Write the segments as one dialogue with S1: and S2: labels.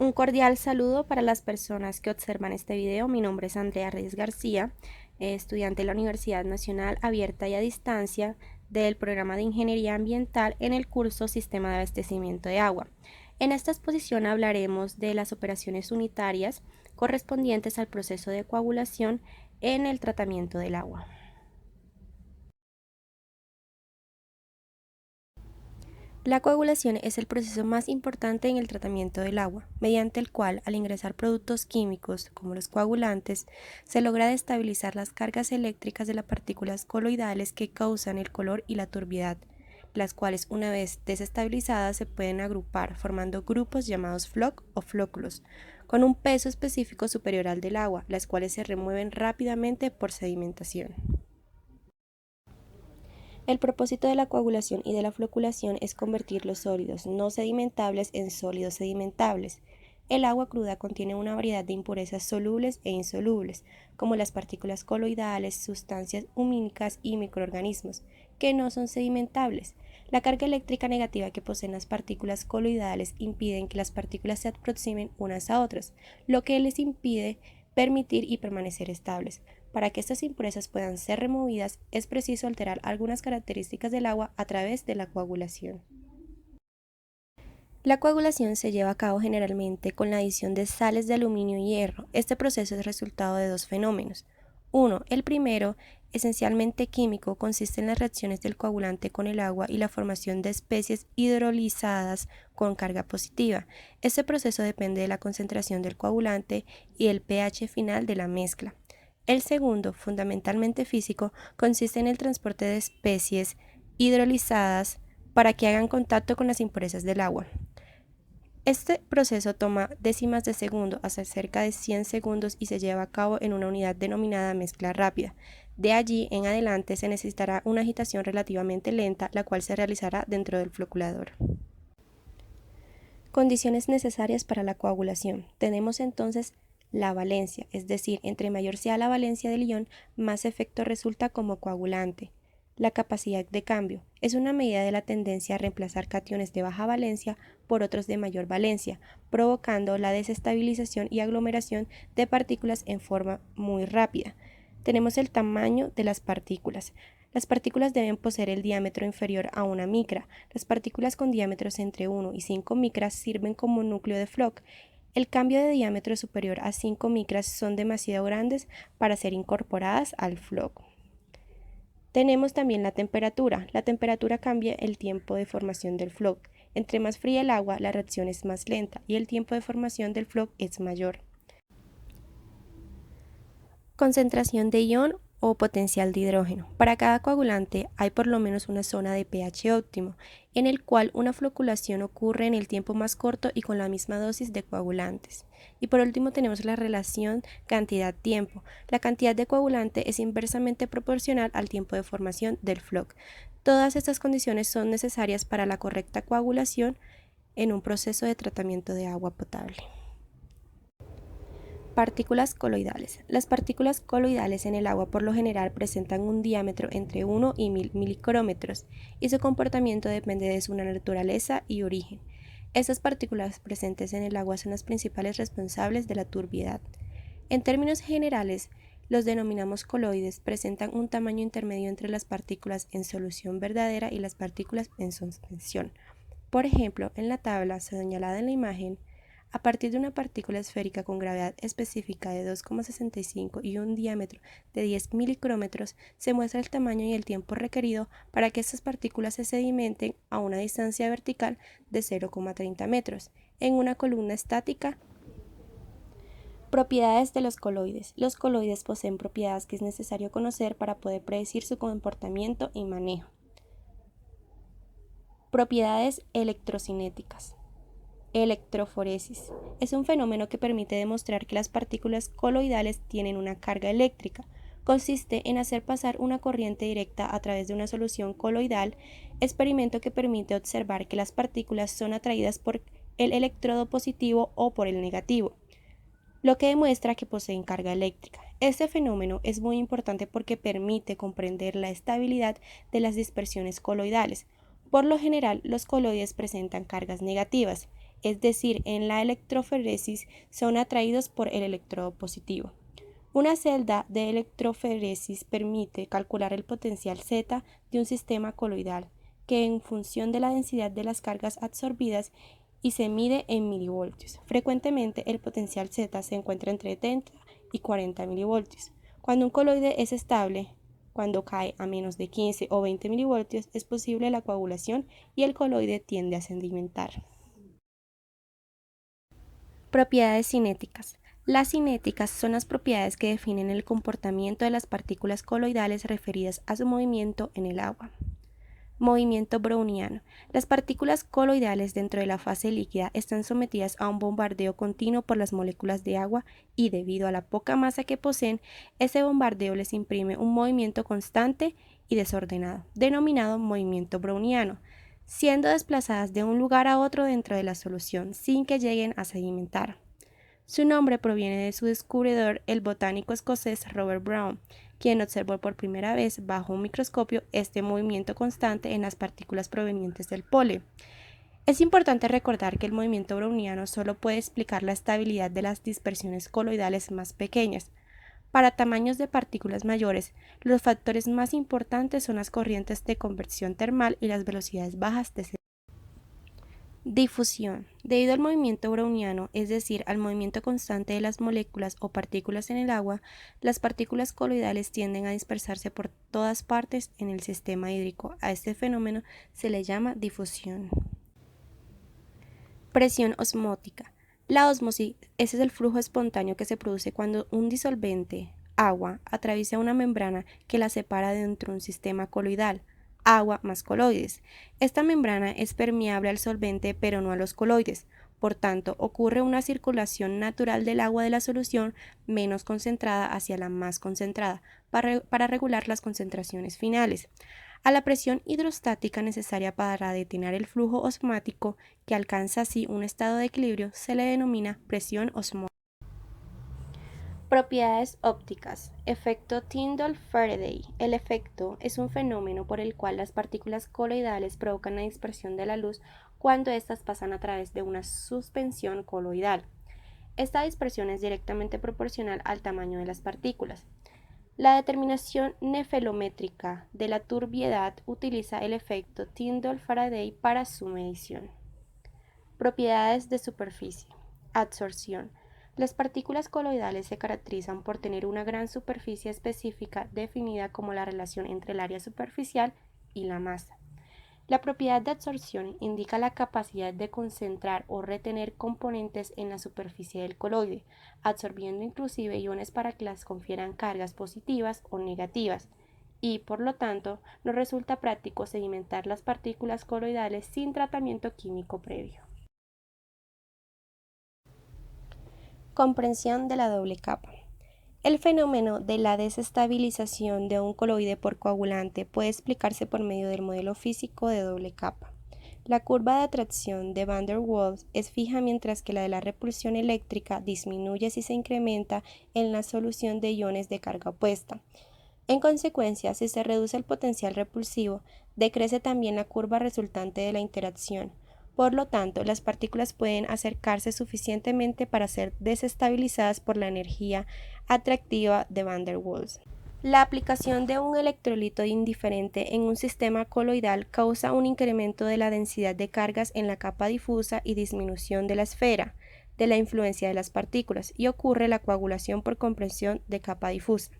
S1: Un cordial saludo para las personas que observan este video. Mi nombre es Andrea Reyes García, estudiante de la Universidad Nacional Abierta y a Distancia del programa de Ingeniería Ambiental en el curso Sistema de Abastecimiento de Agua. En esta exposición hablaremos de las operaciones unitarias correspondientes al proceso de coagulación en el tratamiento del agua. La coagulación es el proceso más importante en el tratamiento del agua, mediante el cual, al ingresar productos químicos, como los coagulantes, se logra destabilizar las cargas eléctricas de las partículas coloidales que causan el color y la turbiedad, las cuales, una vez desestabilizadas, se pueden agrupar formando grupos llamados floc o flóculos, con un peso específico superior al del agua, las cuales se remueven rápidamente por sedimentación. El propósito de la coagulación y de la floculación es convertir los sólidos no sedimentables en sólidos sedimentables. El agua cruda contiene una variedad de impurezas solubles e insolubles, como las partículas coloidales, sustancias humínicas y microorganismos, que no son sedimentables. La carga eléctrica negativa que poseen las partículas coloidales impiden que las partículas se aproximen unas a otras, lo que les impide permitir y permanecer estables. Para que estas impurezas puedan ser removidas, es preciso alterar algunas características del agua a través de la coagulación. La coagulación se lleva a cabo generalmente con la adición de sales de aluminio y hierro. Este proceso es resultado de dos fenómenos. Uno, el primero, esencialmente químico, consiste en las reacciones del coagulante con el agua y la formación de especies hidrolizadas con carga positiva. Este proceso depende de la concentración del coagulante y el pH final de la mezcla. El segundo, fundamentalmente físico, consiste en el transporte de especies hidrolizadas para que hagan contacto con las impurezas del agua. Este proceso toma décimas de segundo hasta cerca de 100 segundos y se lleva a cabo en una unidad denominada mezcla rápida. De allí en adelante se necesitará una agitación relativamente lenta, la cual se realizará dentro del floculador. Condiciones necesarias para la coagulación. Tenemos entonces la valencia, es decir, entre mayor sea la valencia del ion, más efecto resulta como coagulante. La capacidad de cambio es una medida de la tendencia a reemplazar cationes de baja valencia por otros de mayor valencia, provocando la desestabilización y aglomeración de partículas en forma muy rápida. Tenemos el tamaño de las partículas. Las partículas deben poseer el diámetro inferior a una micra. Las partículas con diámetros entre 1 y 5 micras sirven como núcleo de floc. El cambio de diámetro superior a 5 micras son demasiado grandes para ser incorporadas al floc. Tenemos también la temperatura. La temperatura cambia el tiempo de formación del floc. Entre más fría el agua, la reacción es más lenta y el tiempo de formación del floc es mayor. Concentración de ion o potencial de hidrógeno. Para cada coagulante hay por lo menos una zona de pH óptimo, en el cual una floculación ocurre en el tiempo más corto y con la misma dosis de coagulantes. Y por último tenemos la relación cantidad-tiempo. La cantidad de coagulante es inversamente proporcional al tiempo de formación del floc. Todas estas condiciones son necesarias para la correcta coagulación en un proceso de tratamiento de agua potable. Partículas coloidales. Las partículas coloidales en el agua por lo general presentan un diámetro entre 1 y 1000 milicrómetros y su comportamiento depende de su naturaleza y origen. Estas partículas presentes en el agua son las principales responsables de la turbiedad. En términos generales, los denominamos coloides, presentan un tamaño intermedio entre las partículas en solución verdadera y las partículas en suspensión. Por ejemplo, en la tabla señalada en la imagen, a partir de una partícula esférica con gravedad específica de 2,65 y un diámetro de 10 milicrómetros, se muestra el tamaño y el tiempo requerido para que estas partículas se sedimenten a una distancia vertical de 0,30 metros, en una columna estática. Propiedades de los coloides. Los coloides poseen propiedades que es necesario conocer para poder predecir su comportamiento y manejo. Propiedades electrocinéticas. Electroforesis. Es un fenómeno que permite demostrar que las partículas coloidales tienen una carga eléctrica. Consiste en hacer pasar una corriente directa a través de una solución coloidal, experimento que permite observar que las partículas son atraídas por el electrodo positivo o por el negativo, lo que demuestra que poseen carga eléctrica. Este fenómeno es muy importante porque permite comprender la estabilidad de las dispersiones coloidales. Por lo general, los coloides presentan cargas negativas. es decir, en la electroforesis, son atraídos por el electrodo positivo. Una celda de electroforesis permite calcular el potencial Z de un sistema coloidal, que en función de la densidad de las cargas absorbidas y se mide en milivoltios. Frecuentemente el potencial Z se encuentra entre 30 y 40 milivoltios. Cuando un coloide es estable, cuando cae a menos de 15 o 20 milivoltios, es posible la coagulación y el coloide tiende a sedimentar. Propiedades cinéticas. Las cinéticas son las propiedades que definen el comportamiento de las partículas coloidales referidas a su movimiento en el agua. Movimiento browniano. Las partículas coloidales dentro de la fase líquida están sometidas a un bombardeo continuo por las moléculas de agua y debido a la poca masa que poseen, ese bombardeo les imprime un movimiento constante y desordenado, denominado movimiento browniano, siendo desplazadas de un lugar a otro dentro de la solución sin que lleguen a sedimentar. Su nombre proviene de su descubridor, el botánico escocés Robert Brown, quien observó por primera vez bajo un microscopio este movimiento constante en las partículas provenientes del polen. Es importante recordar que el movimiento browniano solo puede explicar la estabilidad de las dispersiones coloidales más pequeñas. Para tamaños de partículas mayores, los factores más importantes son las corrientes de convección termal y las velocidades bajas de difusión. Debido al movimiento browniano, es decir, al movimiento constante de las moléculas o partículas en el agua, las partículas coloidales tienden a dispersarse por todas partes en el sistema hídrico. A este fenómeno se le llama difusión. Presión osmótica. La ósmosis es el flujo espontáneo que se produce cuando un disolvente, agua, atraviesa una membrana que la separa dentro de un sistema coloidal. Agua más coloides. Esta membrana es permeable al solvente pero no a los coloides. Por tanto, ocurre una circulación natural del agua de la solución menos concentrada hacia la más concentrada para regular las concentraciones finales. A la presión hidrostática necesaria para detener el flujo osmático, que alcanza así un estado de equilibrio, se le denomina presión osmótica. Propiedades ópticas. Efecto Tyndall-Faraday. El efecto es un fenómeno por el cual las partículas coloidales provocan la dispersión de la luz cuando éstas pasan a través de una suspensión coloidal. Esta dispersión es directamente proporcional al tamaño de las partículas. La determinación nefelométrica de la turbiedad utiliza el efecto Tyndall-Faraday para su medición. Propiedades de superficie. Absorción. Las partículas coloidales se caracterizan por tener una gran superficie específica definida como la relación entre el área superficial y la masa. La propiedad de absorción indica la capacidad de concentrar o retener componentes en la superficie del coloide, absorbiendo inclusive iones para que las confieran cargas positivas o negativas, y por lo tanto no resulta práctico sedimentar las partículas coloidales sin tratamiento químico previo. Comprensión de la doble capa. El fenómeno de la desestabilización de un coloide por coagulante puede explicarse por medio del modelo físico de doble capa. La curva de atracción de Van der Waals es fija mientras que la de la repulsión eléctrica disminuye si se incrementa en la solución de iones de carga opuesta. En consecuencia, si se reduce el potencial repulsivo, decrece también la curva resultante de la interacción. Por lo tanto, las partículas pueden acercarse suficientemente para ser desestabilizadas por la energía atractiva de Van der Waals. La aplicación de un electrolito indiferente en un sistema coloidal causa un incremento de la densidad de cargas en la capa difusa y disminución de la esfera de la influencia de las partículas, y ocurre la coagulación por compresión de capa difusa.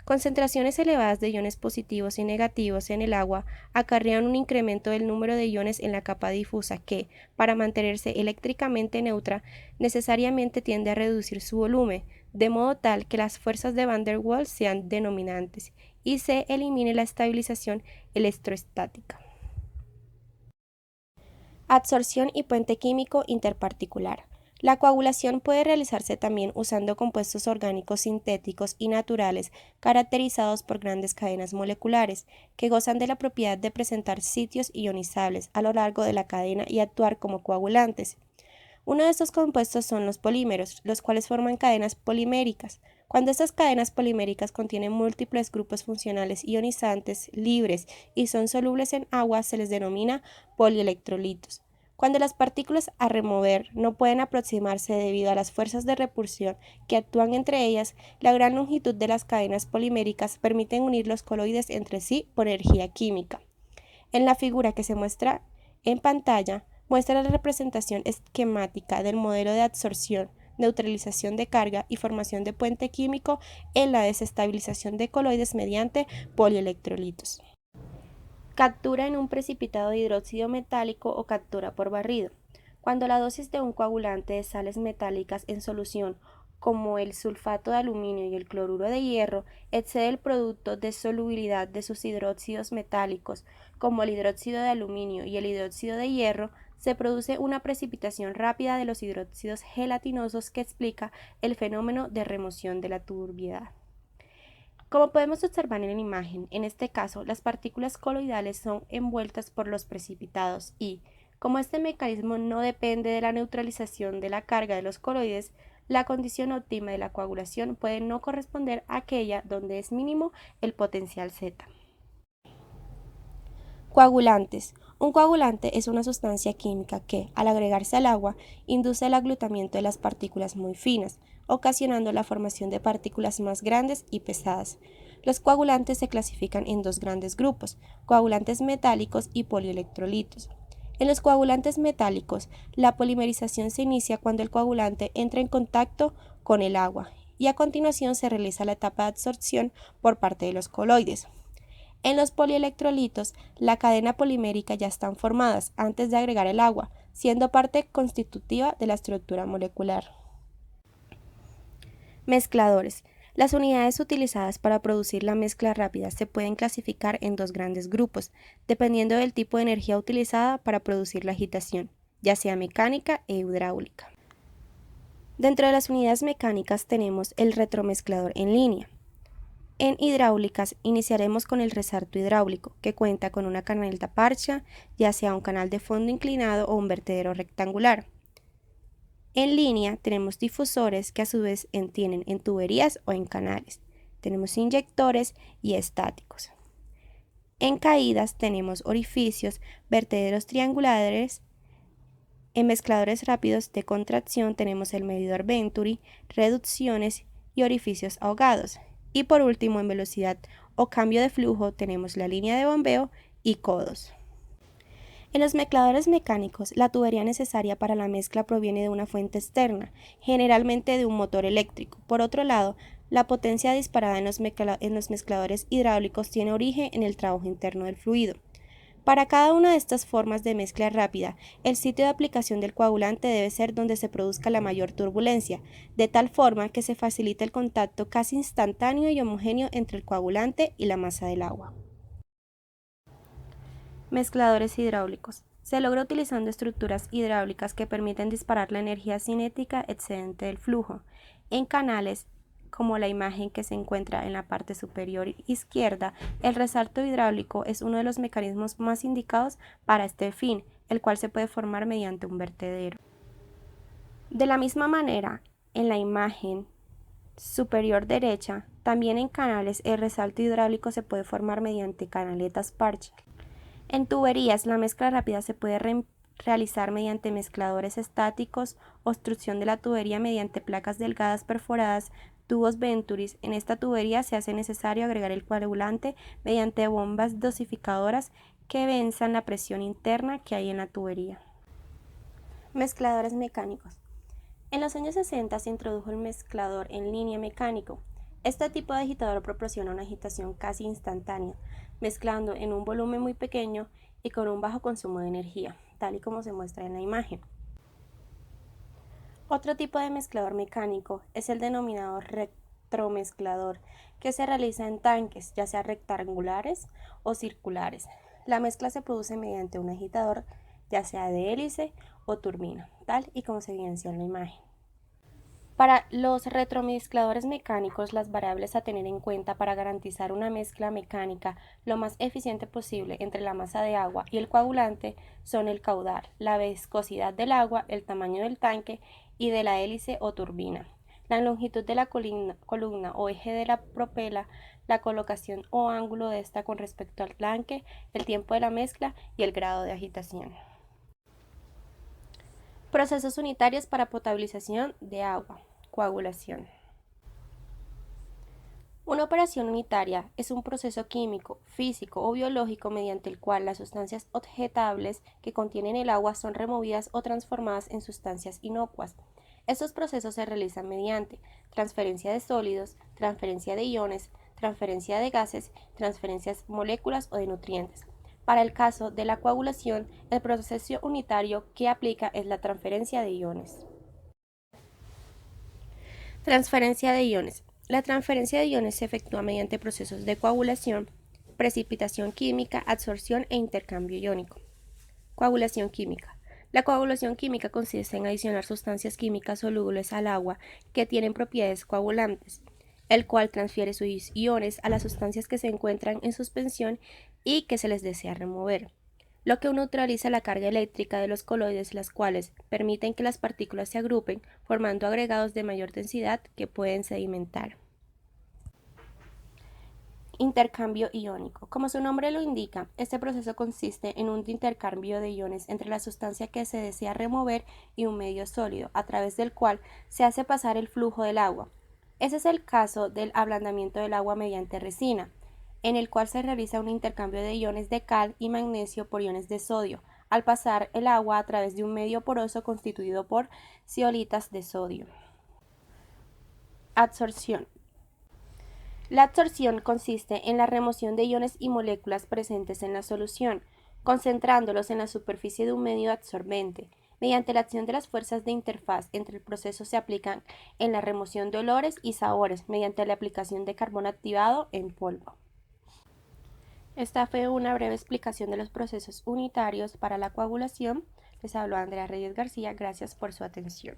S1: Concentraciones elevadas de iones positivos y negativos en el agua acarrean un incremento del número de iones en la capa difusa que, para mantenerse eléctricamente neutra, necesariamente tiende a reducir su volumen, de modo tal que las fuerzas de Van der Waals sean denominantes y se elimine la estabilización electrostática. Absorción y puente químico interparticular. La coagulación puede realizarse también usando compuestos orgánicos sintéticos y naturales caracterizados por grandes cadenas moleculares, que gozan de la propiedad de presentar sitios ionizables a lo largo de la cadena y actuar como coagulantes. Uno de estos compuestos son los polímeros, los cuales forman cadenas poliméricas. Cuando estas cadenas poliméricas contienen múltiples grupos funcionales ionizantes libres y son solubles en agua, se les denomina polielectrolitos. Cuando las partículas a remover no pueden aproximarse debido a las fuerzas de repulsión que actúan entre ellas, la gran longitud de las cadenas poliméricas permiten unir los coloides entre sí por energía química. En la figura que se muestra en pantalla, muestra la representación esquemática del modelo de absorción, neutralización de carga y formación de puente químico en la desestabilización de coloides mediante polielectrolitos. Captura en un precipitado de hidróxido metálico o captura por barrido. Cuando la dosis de un coagulante de sales metálicas en solución, como el sulfato de aluminio y el cloruro de hierro, excede el producto de solubilidad de sus hidróxidos metálicos, como el hidróxido de aluminio y el hidróxido de hierro, se produce una precipitación rápida de los hidróxidos gelatinosos que explica el fenómeno de remoción de la turbiedad. Como podemos observar en la imagen, en este caso las partículas coloidales son envueltas por los precipitados y, como este mecanismo no depende de la neutralización de la carga de los coloides, la condición óptima de la coagulación puede no corresponder a aquella donde es mínimo el potencial Z. Coagulantes. Un coagulante es una sustancia química que, al agregarse al agua, induce el aglutinamiento de las partículas muy finas, ocasionando la formación de partículas más grandes y pesadas. Los coagulantes se clasifican en dos grandes grupos, coagulantes metálicos y polielectrolitos. En los coagulantes metálicos, la polimerización se inicia cuando el coagulante entra en contacto con el agua y a continuación se realiza la etapa de absorción por parte de los coloides. En los polielectrolitos, la cadena polimérica ya están formadas antes de agregar el agua, siendo parte constitutiva de la estructura molecular. Mezcladores. Las unidades utilizadas para producir la mezcla rápida se pueden clasificar en dos grandes grupos, dependiendo del tipo de energía utilizada para producir la agitación, ya sea mecánica e hidráulica. Dentro de las unidades mecánicas tenemos el retromezclador en línea. En hidráulicas iniciaremos con el resarto hidráulico, que cuenta con una canaleta parcha, ya sea un canal de fondo inclinado o un vertedero rectangular. En línea tenemos difusores que a su vez tienen en tuberías o en canales. Tenemos inyectores y estáticos. En caídas tenemos orificios, vertederos triangulares. En mezcladores rápidos de contracción tenemos el medidor Venturi, reducciones y orificios ahogados. Y por último, en velocidad o cambio de flujo tenemos la línea de bombeo y codos. En los mezcladores mecánicos, la tubería necesaria para la mezcla proviene de una fuente externa, generalmente de un motor eléctrico. Por otro lado, la potencia disparada en los mezcladores hidráulicos tiene origen en el trabajo interno del fluido. Para cada una de estas formas de mezcla rápida, el sitio de aplicación del coagulante debe ser donde se produzca la mayor turbulencia, de tal forma que se facilite el contacto casi instantáneo y homogéneo entre el coagulante y la masa del agua. Mezcladores hidráulicos. Se logra utilizando estructuras hidráulicas que permiten disparar la energía cinética excedente del flujo. En canales, como la imagen que se encuentra en la parte superior izquierda, el resalto hidráulico es uno de los mecanismos más indicados para este fin, el cual se puede formar mediante un vertedero. De la misma manera, en la imagen superior derecha, también en canales el resalto hidráulico se puede formar mediante canaletas parche. En tuberías, la mezcla rápida se puede realizar mediante mezcladores estáticos, obstrucción de la tubería mediante placas delgadas perforadas, tubos Venturis. En esta tubería se hace necesario agregar el coagulante mediante bombas dosificadoras que venzan la presión interna que hay en la tubería. Mezcladores mecánicos. En los años 60 se introdujo el mezclador en línea mecánico. Este tipo de agitador proporciona una agitación casi instantánea, mezclando en un volumen muy pequeño y con un bajo consumo de energía, tal y como se muestra en la imagen. Otro tipo de mezclador mecánico es el denominado retromezclador, que se realiza en tanques, ya sea rectangulares o circulares. La mezcla se produce mediante un agitador, ya sea de hélice o turbina, tal y como se evidencia en la imagen. Para los retromezcladores mecánicos, las variables a tener en cuenta para garantizar una mezcla mecánica lo más eficiente posible entre la masa de agua y el coagulante son el caudal, la viscosidad del agua, el tamaño del tanque y de la hélice o turbina, la longitud de la columna o eje de la propela, la colocación o ángulo de esta con respecto al tanque, el tiempo de la mezcla y el grado de agitación. Procesos unitarios para potabilización de agua. Coagulación. Una operación unitaria es un proceso químico, físico o biológico mediante el cual las sustancias objetables que contienen el agua son removidas o transformadas en sustancias inocuas. Estos procesos se realizan mediante transferencia de sólidos, transferencia de iones, transferencia de gases, transferencias de moléculas o de nutrientes. Para el caso de la coagulación, el proceso unitario que aplica es la transferencia de iones. Transferencia de iones. La transferencia de iones se efectúa mediante procesos de coagulación, precipitación química, absorción e intercambio iónico. Coagulación química. La coagulación química consiste en adicionar sustancias químicas solubles al agua que tienen propiedades coagulantes, el cual transfiere sus iones a las sustancias que se encuentran en suspensión y que se les desea remover, lo que neutraliza la carga eléctrica de los coloides, las cuales permiten que las partículas se agrupen, formando agregados de mayor densidad que pueden sedimentar. Intercambio iónico. Como su nombre lo indica, este proceso consiste en un intercambio de iones entre la sustancia que se desea remover y un medio sólido, a través del cual se hace pasar el flujo del agua. Ese es el caso del ablandamiento del agua mediante resina, en el cual se realiza un intercambio de iones de cal y magnesio por iones de sodio, al pasar el agua a través de un medio poroso constituido por zeolitas de sodio. Absorción. La absorción consiste en la remoción de iones y moléculas presentes en la solución, concentrándolos en la superficie de un medio absorbente. Mediante la acción de las fuerzas de interfaz entre el proceso se aplican en la remoción de olores y sabores mediante la aplicación de carbón activado en polvo. Esta fue una breve explicación de los procesos unitarios para la coagulación. Les habló Andrea Reyes García. Gracias por su atención.